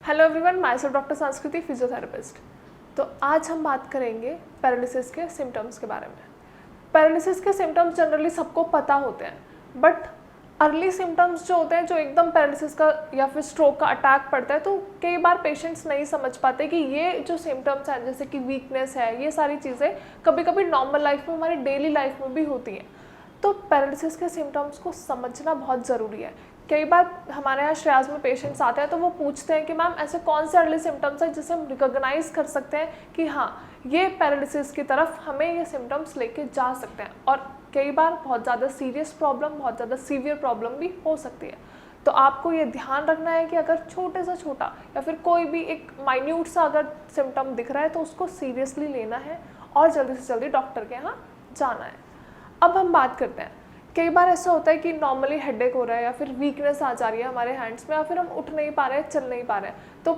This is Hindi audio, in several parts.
Hello everyone, my self doctor संस्कृति, फिजियोथेरेपिस्ट। तो आज हम बात करेंगे पैरालिसिस के सिम्टम्स के बारे में। पैरालिसिस के सिम्टम्स जनरली सबको पता होते हैं, बट अर्ली सिम्टम्स जो होते हैं, जो एकदम पैरालिसिस का या फिर स्ट्रोक का अटैक पड़ता है, तो कई बार पेशेंट्स नहीं समझ पाते कि ये जो सिम्टम्स हैं, जैसे कि वीकनेस है, ये सारी चीज़ें कभी कभी नॉर्मल लाइफ में, हमारी डेली लाइफ में भी होती हैं। तो पैरालिसिस के सिम्टम्स को समझना बहुत ज़रूरी है। कई बार हमारे यहाँ श्रेयास में पेशेंट्स आते हैं तो वो पूछते हैं कि मैम ऐसे कौन से अर्ली सिम्टम्स हैं जिसे हम रिकॉग्नाइज कर सकते हैं कि हाँ, ये पैरालिसिस की तरफ हमें ये सिम्टम्स लेके जा सकते हैं। और कई बार बहुत ज़्यादा सीरियस प्रॉब्लम, बहुत ज़्यादा सीवियर प्रॉब्लम भी हो सकती है। तो आपको ये ध्यान रखना है कि अगर छोटे से छोटा या फिर कोई भी एक माइन्यूट सा अगर सिम्टम दिख रहा है तो उसको सीरियसली लेना है और जल्दी से जल्दी डॉक्टर के यहाँ जाना है। अब हम बात करते हैं, कई बार ऐसा होता है कि नॉर्मली हेडेक हो रहा है या फिर वीकनेस आ जा रही है हमारे हैंड्स में, या फिर हम उठ नहीं पा रहे हैं, चल नहीं पा रहे हैं। तो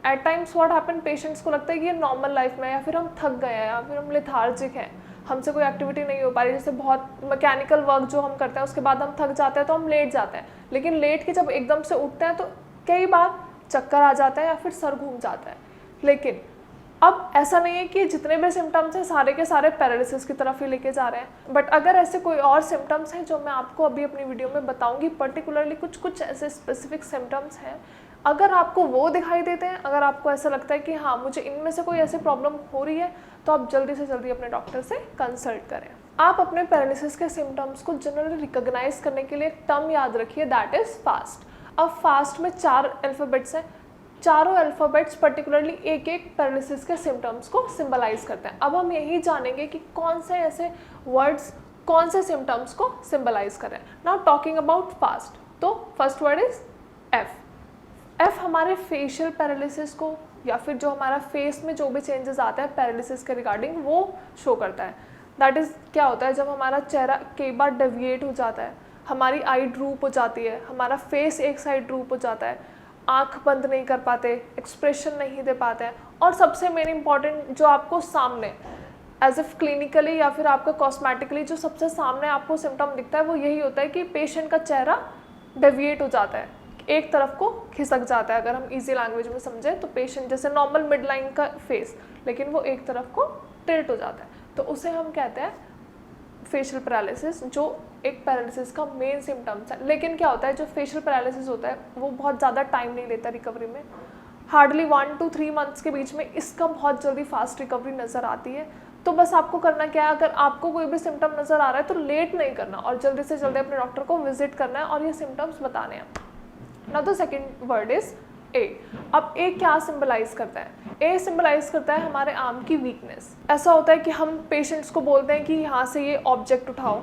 at times what happen, patients को लगता है कि ये नॉर्मल लाइफ में, या फिर हम थक गए हैं, या फिर हम लेथार्जिक हैं, हमसे कोई एक्टिविटी नहीं हो पा रही। जैसे बहुत मैकेनिकल वर्क जो हम करते हैं उसके बाद हम थक जाते हैं तो हम लेट जाते हैं, लेकिन लेट के जब एकदम से उठते हैं तो कई बार चक्कर आ जाता है या फिर सर घूम जाता है। लेकिन अब ऐसा नहीं है कि जितने भी सिम्टम्स हैं सारे के सारे पैरालिसिस की तरफ ही लेके जा रहे हैं, बट अगर ऐसे कोई और सिम्टम्स हैं जो मैं आपको अभी अपनी वीडियो में बताऊंगी, पर्टिकुलरली कुछ ऐसे स्पेसिफिक सिम्टम्स हैं, अगर आपको वो दिखाई देते हैं, अगर आपको ऐसा लगता है कि हाँ मुझे इनमें से कोई ऐसी प्रॉब्लम हो रही है, तो आप जल्दी से जल्दी अपने डॉक्टर से कंसल्ट करें। आप अपने पैरालिसिस के सिम्टम्स को जनरली रिकॉग्नाइज करने के लिए एक टर्म याद रखिए, दैट इज फास्ट। अब फास्ट में 4 अल्फ़ाबेट्स हैं, चारों अल्फ़ाबेट्स पर्टिकुलरली एक एक पैरालिसिस के सिम्टम्स को सिंबलाइज करते हैं। अब हम यही जानेंगे कि कौन से ऐसे वर्ड्स कौन से सिम्टम्स को सिंबलाइज कर रहे हैं। नाउ टॉकिंग अबाउट फास्ट, तो first word is F. F हमारे फेशियल पैरालिसिस को या फिर जो हमारा फेस में जो भी चेंजेस आते हैं पैरालिसिस के रिगार्डिंग, वो शो करता है। दैट इज़ क्या होता है, जब हमारा चेहरा कई बार डेविएट हो जाता है, हमारी आई ड्रूप हो जाती है, हमारा फेस एक साइड ड्रूप हो जाता है, आंख बंद नहीं कर पाते, एक्सप्रेशन नहीं दे पाते हैं, और सबसे मेन इंपॉर्टेंट जो आपको सामने एज इफ क्लिनिकली या फिर आपका कॉस्मेटिकली जो सबसे सामने आपको सिम्टम दिखता है, वो यही होता है कि पेशेंट का चेहरा डेविएट हो जाता है, एक तरफ को खिसक जाता है। अगर हम इजी लैंग्वेज में समझें तो पेशेंट जैसे नॉर्मल मिड लाइन का फेस, लेकिन वो एक तरफ को टिल्ट हो जाता है, तो उसे हम कहते हैं फेशियल पैरालिसिस, जो एक पैरालिसिस का मेन सिम्टम्स है। लेकिन क्या होता है, जो फेशियल पैरालिसिस होता है वो बहुत ज़्यादा टाइम नहीं लेता रिकवरी में, हार्डली 1 to 3 मंथ्स के बीच में इसका बहुत जल्दी फास्ट रिकवरी नज़र आती है। तो बस आपको करना क्या है, अगर आपको कोई भी सिम्टम नज़र आ रहा है तो लेट नहीं करना और जल्दी से जल्दी अपने डॉक्टर को विजिट करना है और ये सिम्टम्स बताने हैं। Now the second word is a. अब ए क्या सिंबलाइज करता है? ए सिंबलाइज करता है हमारे आर्म की वीकनेस। ऐसा होता है कि हम पेशेंट्स को बोलते हैं कि यहाँ से ये ऑब्जेक्ट उठाओ,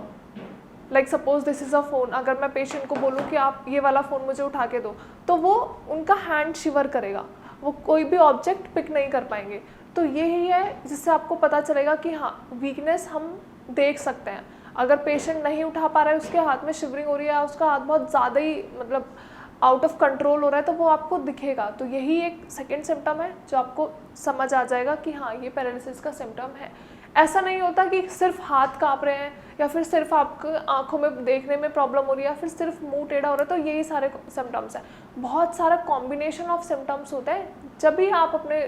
like suppose this is a phone. अगर मैं पेशेंट को बोलूँ कि आप ये वाला फ़ोन मुझे उठा के दो, तो वो उनका हैंड शिवर करेगा, वो कोई भी ऑब्जेक्ट पिक नहीं कर पाएंगे। तो यही है जिससे आपको पता चलेगा कि हाँ, वीकनेस हम देख सकते हैं। अगर पेशेंट नहीं उठा पा रहा है, उसके हाथ में शिवरिंग हो रही है, उसका हाथ बहुत ज़्यादा ही मतलब आउट ऑफ कंट्रोल हो रहा है, तो वो आपको दिखेगा। तो यही एक सेकेंड सिम्टम है जो आपको समझ आ जाएगा कि हाँ, ये पैरालिसिस का सिम्टम है। ऐसा नहीं होता कि सिर्फ हाथ काँप रहे हैं या फिर सिर्फ आपको आंखों में देखने में प्रॉब्लम हो रही है या फिर सिर्फ मुंह टेढ़ा हो रहा है तो यही सारे सिम्टम्स हैं। बहुत सारा कॉम्बिनेशन ऑफ सिम्टम्स होता है जब भी आप अपने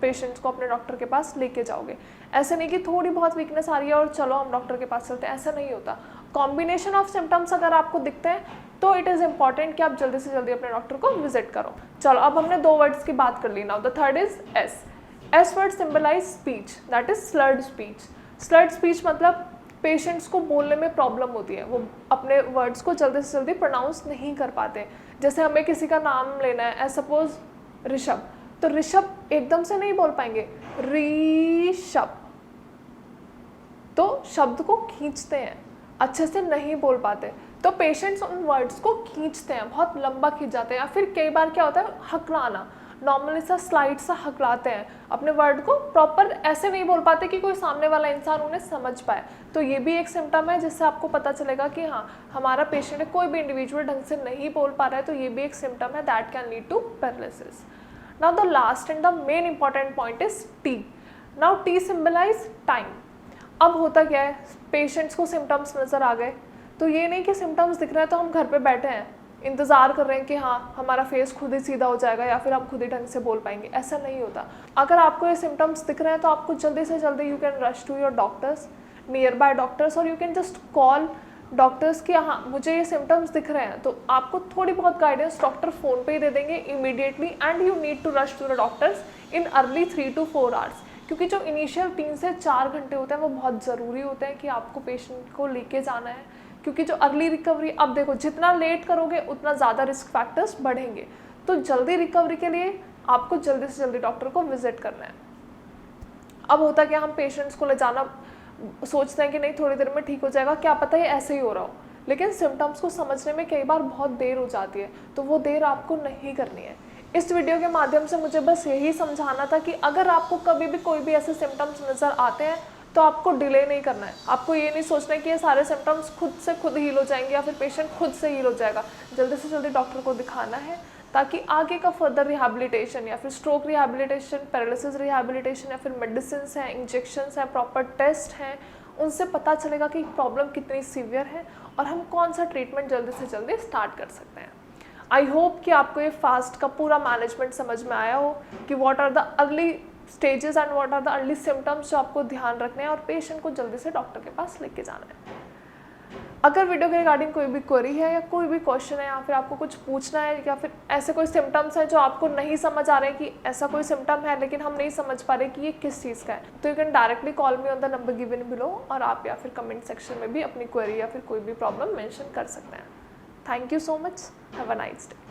पेशेंट्स को अपने डॉक्टर के पास लेके जाओगे। ऐसे नहीं कि थोड़ी बहुत वीकनेस आ रही है और चलो हम डॉक्टर के पास चलते हैं, ऐसा नहीं होता। कॉम्बिनेशन ऑफ सिम्टम्स अगर आपको दिखते हैं तो इट इज़ इम्पॉर्टेंट कि आप जल्दी से जल्दी अपने डॉक्टर को विजिट करो। चलो, अब हमने 2 वर्ड्स की बात कर ली। Now the third is S. S word symbolise speech, that is slurred speech. Slurred speech मतलब पेशेंट्स को बोलने में प्रॉब्लम होती है, वो अपने वर्ड्स को जल्दी से जल्दी प्रोनाउंस नहीं कर पाते। जैसे हमें किसी का नाम लेना है, एज सपोज ऋषभ, तो ऋषभ एकदम से नहीं बोल पाएंगे, ऋषभ, तो शब्द को खींचते हैं, अच्छे से नहीं बोल पाते। तो पेशेंट्स उन वर्ड्स को खींचते हैं, बहुत लंबा खींच जाते हैं, या फिर कई बार क्या होता है, हकलाना, नॉर्मली सा स्लाइड सा हकलाते हैं, अपने वर्ड को प्रॉपर ऐसे नहीं बोल पाते कि कोई सामने वाला इंसान उन्हें समझ पाए। तो ये भी एक सिम्टम है जिससे आपको पता चलेगा कि हाँ, हमारा पेशेंट है, कोई भी इंडिविजुअल ढंग से नहीं बोल पा रहा है, तो ये भी एक सिम्टम है that can lead to paralysis. Now the last and the main important point is T. Now T symbolise time. अब होता क्या है, पेशेंट्स को सिम्टम्स नज़र आ गए, तो ये नहीं कि सिम्टम्स दिख रहे हैं तो हम घर पे बैठे हैं, इंतज़ार कर रहे हैं कि हाँ हमारा फेस खुद ही सीधा हो जाएगा या फिर हम खुद ही ढंग से बोल पाएंगे, ऐसा नहीं होता। अगर आपको ये सिम्टम्स दिख रहे हैं तो आपको जल्दी से जल्दी you can rush to your doctors, nearby doctors, और you can just call doctors कि हाँ मुझे ये सिम्टम्स दिख रहे हैं, तो आपको थोड़ी बहुत गाइडेंस डॉक्टर फ़ोन पे ही दे देंगे immediately. And you need to rush to the doctors in early 3 to 4 hours, क्योंकि जो इनिशियल 3 से 4 घंटे होते हैं वो बहुत ज़रूरी होते हैं कि आपको पेशेंट को लेके जाना है, क्योंकि जो अर्ली रिकवरी, अब देखो जितना लेट करोगे उतना ज़्यादा रिस्क फैक्टर्स बढ़ेंगे। तो जल्दी रिकवरी के लिए आपको जल्दी से जल्दी डॉक्टर को विजिट करना है। अब होता क्या, हम पेशेंट्स को ले जाना सोचते हैं कि नहीं थोड़ी देर में ठीक हो जाएगा, क्या पता ये ऐसे ही हो रहा हो, लेकिन सिम्टम्स को समझने में कई बार बहुत देर हो जाती है, तो वो देर आपको नहीं करनी है। इस वीडियो के माध्यम से मुझे बस यही समझाना था कि अगर आपको कभी भी कोई भी ऐसे सिम्टम्स नज़र आते हैं तो आपको डिले नहीं करना है। आपको ये नहीं सोचना है कि ये सारे सिम्टम्स खुद से खुद हील हो जाएंगे या फिर पेशेंट खुद से हील हो जाएगा। जल्दी से जल्दी डॉक्टर को दिखाना है ताकि आगे का फर्दर रिहैबिलिटेशन या फिर स्ट्रोक रिहैबिलिटेशन, पैरालिसिस रिहैबिलिटेशन या फिर मेडिसिन हैं, इंजेक्शंस हैं, प्रॉपर टेस्ट हैं, उनसे पता चलेगा कि प्रॉब्लम कितनी सीवियर है और हम कौन सा ट्रीटमेंट जल्दी से जल्दी स्टार्ट कर सकते हैं। आई होप कि आपको ये फास्ट का पूरा मैनेजमेंट समझ में आया हो कि what are the early stages and what are the early symptoms जो आपको ध्यान रखने हैं और पेशेंट को जल्दी से डॉक्टर के पास लेके जाना है। अगर वीडियो के रिगार्डिंग कोई भी क्वेरी है या कोई भी क्वेश्चन है या फिर आपको कुछ पूछना है या फिर ऐसे कोई सिम्टम्स हैं जो आपको नहीं समझ आ रहे हैं कि ऐसा कोई सिम्टम है लेकिन हम नहीं समझ पा रहे कि ये किस चीज़ का है, तो you can directly call me on the number given below, और आप या फिर कमेंट सेक्शन में भी अपनी क्वेरी या फिर कोई भी प्रॉब्लम मेंशन कर सकते हैं। Thank you so much, have a nice day.